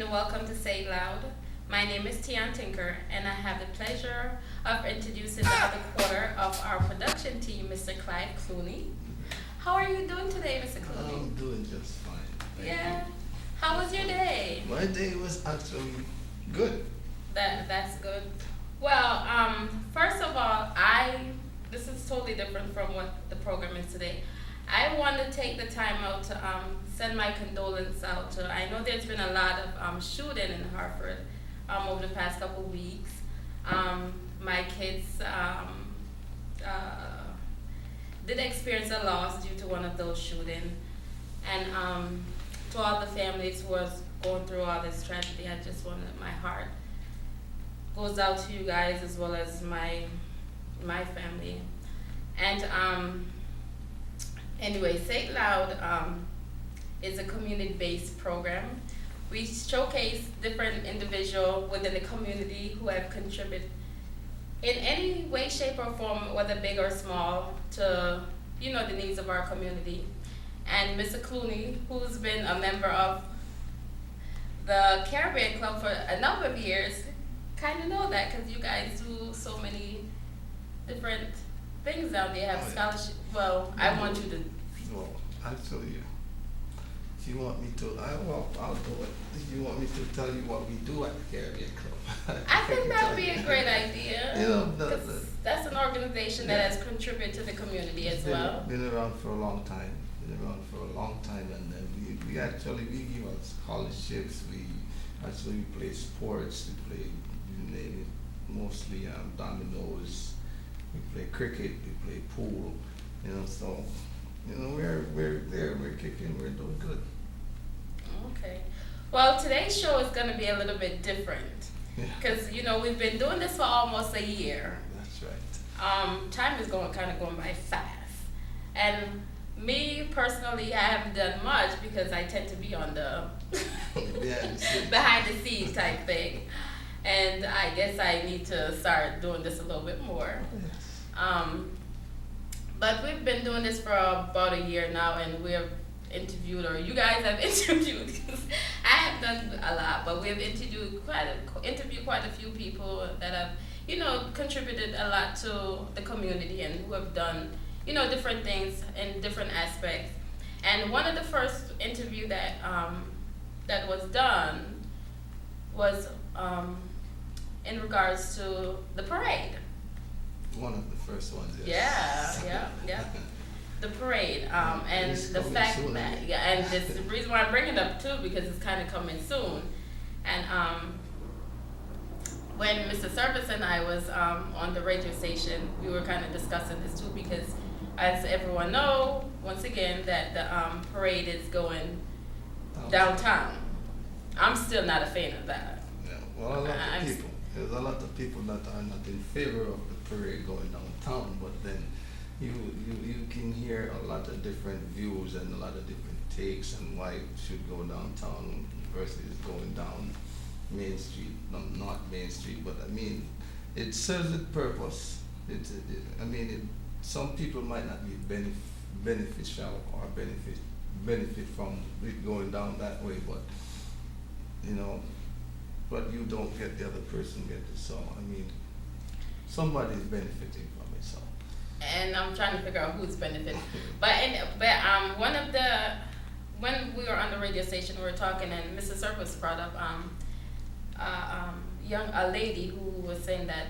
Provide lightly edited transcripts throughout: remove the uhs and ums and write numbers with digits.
and welcome to Say It Loud. My name is Tian Tinker, and I have the pleasure of introducing the other quarter of our production team, Mr. Clive Clooney. How are you doing today, Mr. Clooney? I'm doing just fine. Thank Yeah. How was your day? you. My day was actually good. That's good. Well, first of all, this is totally different from what the program is today. I want to take the time out to send my condolence out to. I know there's been a lot of shooting in Hartford over the past couple weeks. My kids did experience a loss due to one of those shootings, and to all the families who was going through all this tragedy, I just wanted my heart goes out to you guys as well as my family. And anyway, Say It Loud is a community-based program. We showcase different individuals within the community who have contributed in any way, shape, or form, whether big or small, to the needs of our community. And Mr. Clooney, who's been a member of the Caribbean Club for a number of years, kind of know that because you guys do so many different things down there. Have scholarship. Well, I want you to. Well, actually, if you want me to, I'll do it. If you want me to tell you what we do at the Caribbean Club, I think can that tell would be you. a great idea. You know, 'Cause that's an organization that has contributed to the community as well. Been around for a long time. And then we actually give out scholarships. We actually play sports. We play, you name it, mostly dominoes. We play cricket. We play pool. So we're there. We're kicking. We're doing good. Okay. Well, today's show is going to be a little bit different Yeah. because we've been doing this for almost a year. That's right. Time is going by fast, and me personally, I haven't done much because I tend to be on the behind the scenes type thing, and I guess I need to start doing this a little bit more. Yes. But we've been doing this for about a year now, and we've interviewed, or you guys have interviewed, 'cause I have done a lot, but we've interviewed quite a few people that have, contributed a lot to the community and who have done, different things in different aspects. And one of the first interview that was done was in regards to the parade. One of the first ones, yes. Yeah. The parade, and It's the coming fact soon, that, isn't it? yeah, and this the reason why I bring it up too, because it's kind of coming soon. And when Mr. Service and I was on the radio station, we were kind of discussing this too, because as everyone know, once again, that the parade is going downtown. I'm still not a fan of that. Yeah. Well, there's a lot of people that are not in favor of the parade going downtown, but then you can hear a lot of different views and a lot of different takes on why it should go downtown versus going down Main Street, not Main Street, but I mean, it serves its purpose. Some people might not be beneficial or benefit from it going down that way, but but you don't get the other person get it. So somebody's benefiting from it. So. And I'm trying to figure out who's benefiting. But when we were on the radio station, we were talking, and Mr. Surface brought up a lady who was saying that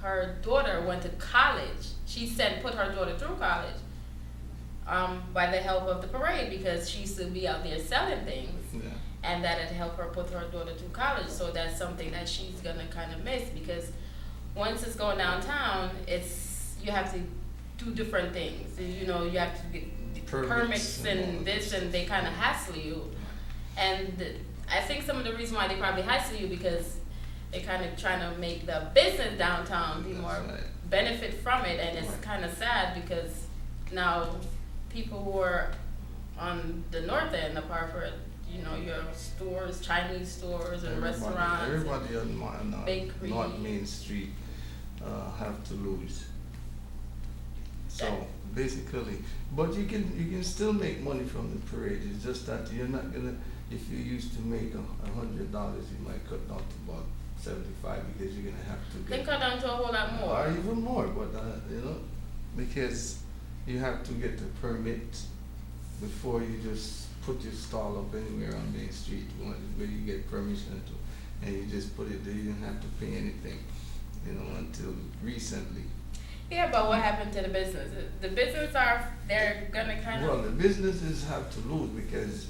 her daughter went to college. She put her daughter through college by the help of the parade, because she used to be out there selling things. Yeah. And that it helped her put her daughter through college. So that's something that she's gonna kind of miss, because once it's going downtown, you have to do different things. You have to get permits and this, and they kind of hassle you. And I think some of the reason why they probably hassle you, because they're kind of trying to make the business downtown be more benefit from it, and it's kind of sad because now people who are on the north end of Hartford, your stores, Chinese stores and restaurants. Everybody on bakery. North Main Street have to lose. So basically, but you can still make money from the parade. It's just that you're not gonna if you used to make $100, you might cut down to about 75 because you're gonna have to They get cut down to a whole lot more. or even more, but because you have to get the permit before you just put your stall up anywhere on Main Street where you get permission to, and you just put it there. You didn't have to pay anything, until recently. Yeah, but what happened to the business? The business they're gonna kind Well, of. the businesses have to lose because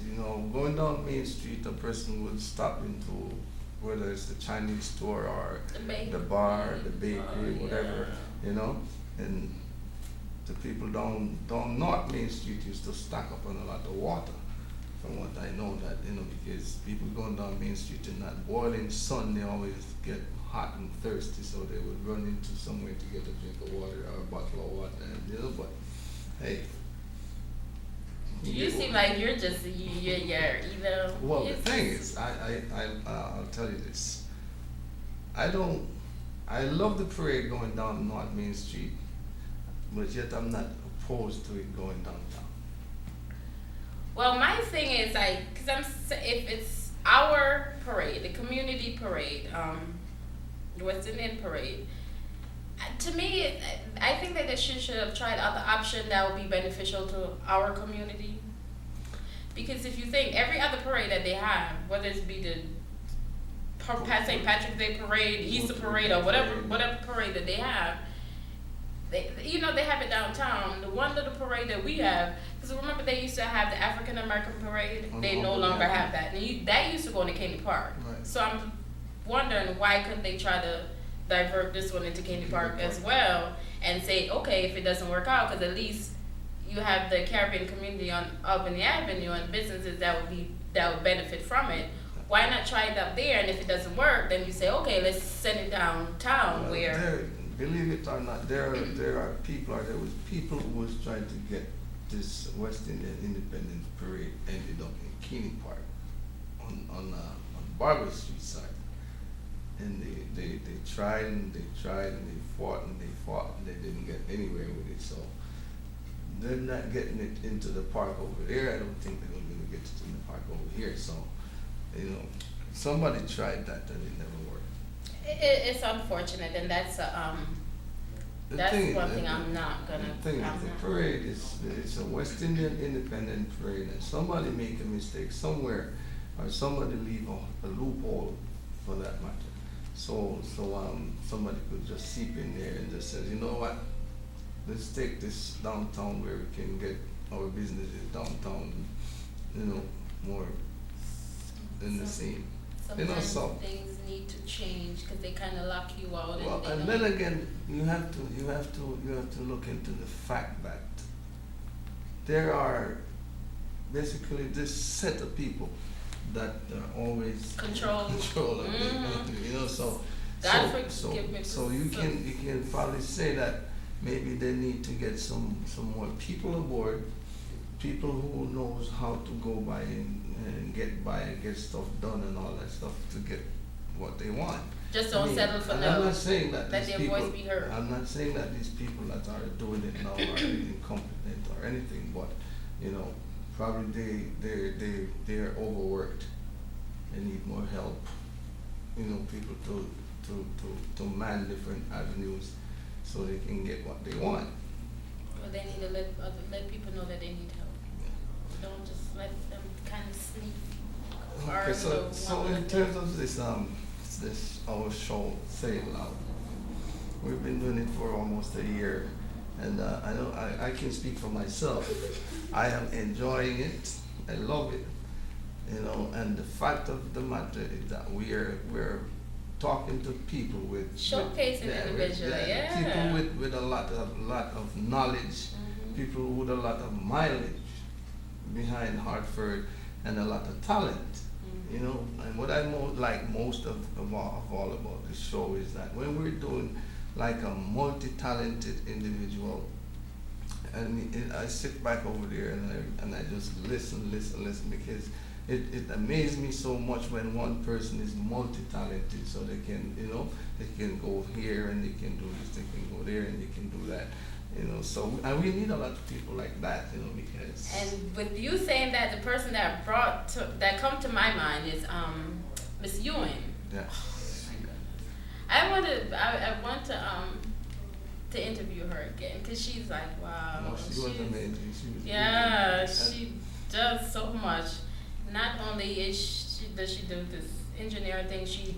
going down Main Street, a person would stop into whether it's the Chinese store or the bar, the bakery, whatever, and the people down North Main Street used to stack up on a lot of water. From what I know that, because people going down Main Street in that boiling sun, they always get hot and thirsty, so they would run into somewhere to get a drink of water or a bottle of water, and but hey. You seem like you're just you're either. Well, the thing is, I'll tell you this. I love the parade going down North Main Street, but yet I'm not opposed to it going downtown. Well, my thing is if it's our parade, the community parade, the West Indian parade. To me, I think that they should have tried out the option that would be beneficial to our community. Because if you think every other parade that they have, whether it be the St. Patrick's Day parade, Easter parade, or whatever parade that they have, they have it downtown. The one little parade that we have, because remember they used to have the African American parade, they no longer have that. And that used to go into Caney Park. Right. So I'm wondering why couldn't they try to divert this one into Caney Park as well and say, okay, if it doesn't work out, because at least you have the Caribbean community on Albany Avenue and businesses that would benefit from it. Why not try it up there? And if it doesn't work, then you say, okay, let's send it downtown Believe it or not, there was people who was trying to get this West Indian Independence Parade ended up in Caney Park on Barber Street side. And they tried and they fought and they didn't get anywhere with it. So they're not getting it into the park over there. I don't think they're going to get it in the park over here. So, somebody tried that and it never worked. It's unfortunate, and that's one thing I'm not gonna. The thing is, the parade it's a West Indian Independent Parade, and somebody make a mistake somewhere, or somebody leave a loophole for that matter. So somebody could just seep in there and just says, you know what, let's take this downtown where we can get our businesses downtown, more in the same. Sometimes things need to change because they kind of lock you out. Well, and then again, you have to look into the fact that there are basically this set of people that are always control of mm-hmm. So you can probably say that maybe they need to get some more people aboard, people who knows how to go by and get stuff done and all that stuff to get what they want. Just don't settle for I'm not saying that let their voice be heard. I'm not saying that these people that are doing it now are incompetent or anything, but probably they're overworked. They need more help. People to man different avenues so they can get what they want. Well, they need to let people know that they need help. Yeah. Don't just let them kind of sneak. Okay, so in terms of this our show, Say It Loud, we've been doing it for almost a year, and I know I can speak for myself. I am enjoying it. I love it. And the fact of the matter is that we're talking to people with showcasing individually, people with a lot of knowledge, mm-hmm. people with a lot of mileage behind Hartford and a lot of talent. Mm-hmm. And what I like most of all about this show is that when we're doing like a multi-talented individual, and I sit back over there and I just listen because it amazes me so much when one person is multi-talented, so they can go here and they can do this, they can go there and they can do that. So and we need a lot of people like that, because And with you saying that, the person that come to my mind is Miss Ewing. yeah. I want to interview her again because she's like, wow. No, she was amazing. She was Yeah, really, she does so much. Not only does she do this engineering thing, she's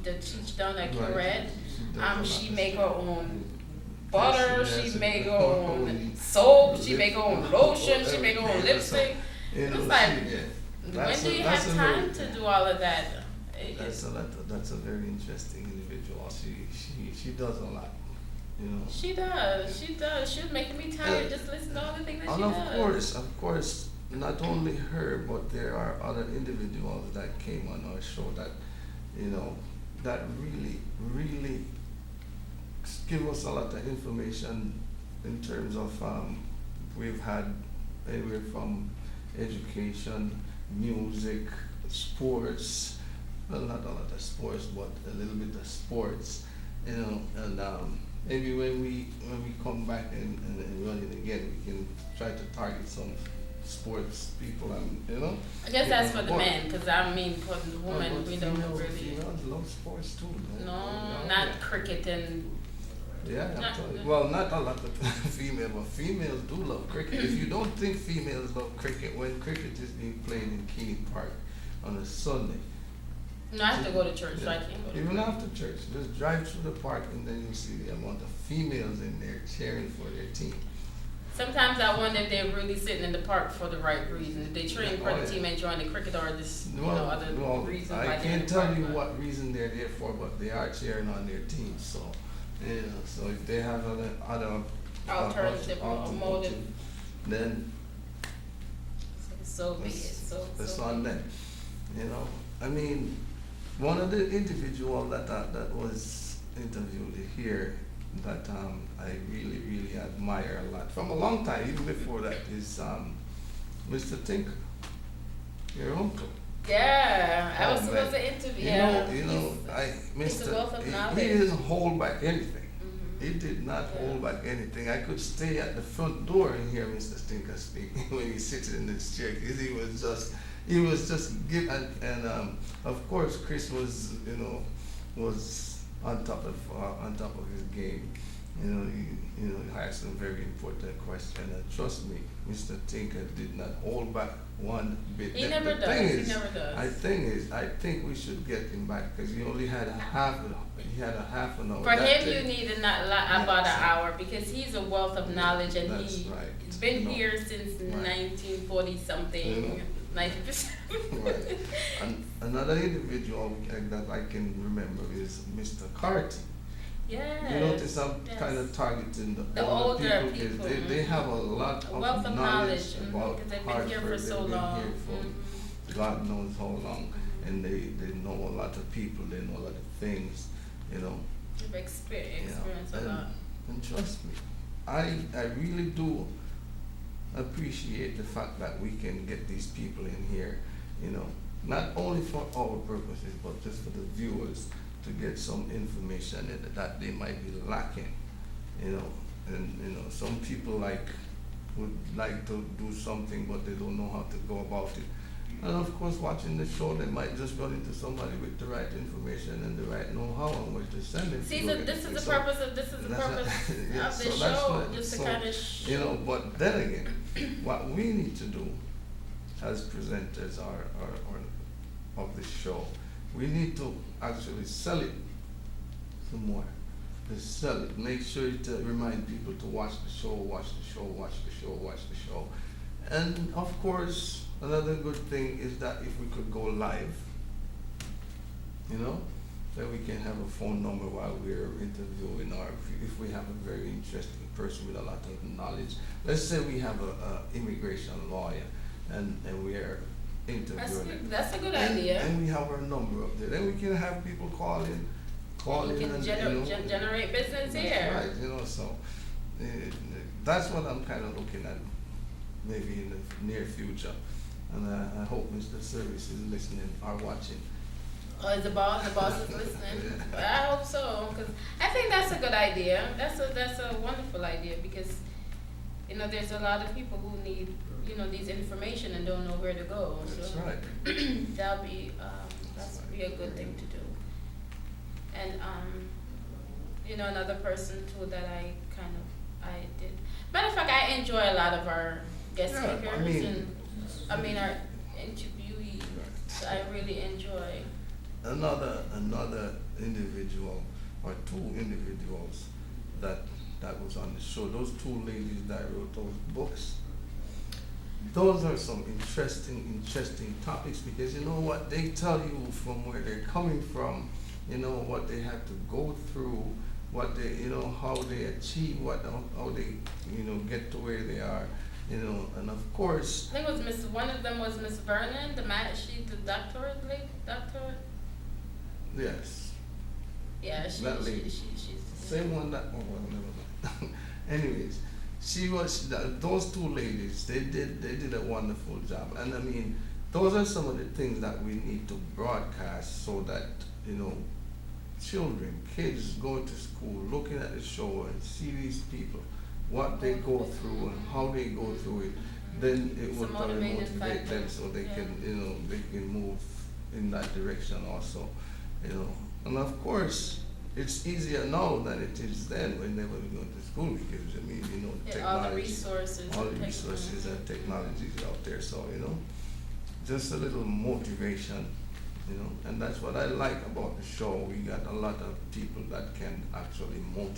done a curette. She make her own butter. Yes, She make her own soap. She make her own lotion. She make her own lipstick. It's like, when do you have time to do all of that? That's a very interesting individual. She does a lot. She does. She's making me tired just listening to all the things that she And does. of course, not only her, but there are other individuals that came on our show that, that really give us a lot of information in terms of, we've had anywhere from education, music, sports, well, not a lot of sports, but a little bit of sports, and maybe when we come back and run it again, we can try to target some sports people, and I guess that's for the men, because I mean, for the women, we don't really. Females love sports too. No, not cricket and. Yeah, I'm Not- telling you. Well, not a lot of females, but females do love cricket. If you don't think females love cricket, when cricket is being played in Keene Park on a Sunday, No, I have to go to church, so I yeah, can't go to even church. after church, just drive through the park and then you see the amount of females in there cheering for their team. Sometimes I wonder if they're really sitting in the park for the right reason. If they train for Oh, the yeah. team and join the cricket or this, Well, other reasons why I they're in can't the tell park, you but- what reason they're there for, but they are cheering on their team. So, so if they have other Alternative or motive. then So be it. that's So on be it. them. I mean, one of the individual that was interviewed here that I really admire a lot from a long time, even before that, is Mr. Tinker, your uncle. Yeah, I was Oh, supposed man. to interview. Yeah, You know, he's a wealth of knowledge. he didn't hold back anything. Mhm. He did not Yeah. hold back anything. I could stay at the front door and hear Mr. Stinker speak when he sits in his chair, because he was just give, and of course Chris was on top of his game. He asked a very important question, and trust me, Mr. Tinker did not hold back one bit. He never The does. thing He is, never does. I think we should get him back because he only had a half an hour. For that him, day. you need about an hour because he's a wealth of knowledge and That's he's right. been You know, here since right. 1940 something, You know. 90%. Right. And another individual that I can remember is Mr. Carty. Yes. You notice I'm yes. kind of targeting the The older older people because people, they have a lot A of wealth of knowledge, about because they've been here for Hartford. so They've been long. here for God knows how long, and they know a lot of people. They know a lot of things, You've experienced a and, lot. and trust me, I really do appreciate the fact that we can get these people in here, not only for our purposes, but just for the viewers to get some information that they might be lacking, and some people would like to do something, but they don't know how to go about it. And of course, watching the show, they might just run into somebody with the right information and the right know-how on what to send them. See, so this is the purpose of this Yeah, of so this that's show, what- just to so, kind of But then again, what we need to do as presenters or of the show, we need to actually sell it some more. To sell it, make sure to remind people to watch the show, watch the show, watch the show, watch the show. And of course, another good thing is that if we could go live, then we can have a phone number while we're interviewing, or if we have a very interesting person with a lot of knowledge. Let's say we have a immigration lawyer and we are interviewing. that's a good idea. And we have our number up there. Then we can have people call in You can and generate business here. that's right, so that's what I'm kind of looking at maybe in the near future. And I hope Mr. Service is listening or watching. Oh, the boss is listening. But I hope so, because I think that's a good idea. That's a wonderful idea because you know, there's a lot of people who need, you know, these information and don't know where to go. That's So right. that'll be, that's be a good thing to do. And, you know, another person too that I did. Matter of fact, I enjoy a lot of our guest Yeah, speakers I mean, our interviewees. I really enjoy. another individual or two individuals that was on the show. Those two ladies that wrote those books. Those are some interesting topics because you know what they tell you from where they're coming from, you know what they had to go through, what they you know how they achieve how they you know get to where they are, you know, and of course. I think it was one of them was Miss Vernon, the doctorate lady, doctor. Yes. Yeah, That she's lady. Same one that oh well never mind. Anyways, those two ladies, they did a wonderful job. And I mean, those are some of the things that we need to broadcast so that, you know, children, kids go to school looking at the show and see these people, what they go through and how they go through it, then it It's a will very motivating motivate factor. them so they Yeah. can, you know, they can move in that direction also, you know. And of course, it's easier now than it is then when they were going to school because I mean, you know, Yeah, all the technology, resources. all the and resources and technologies out there. So, you know, just a little motivation, you know, and that's what I like about the show. We got a lot of people that can actually motivate.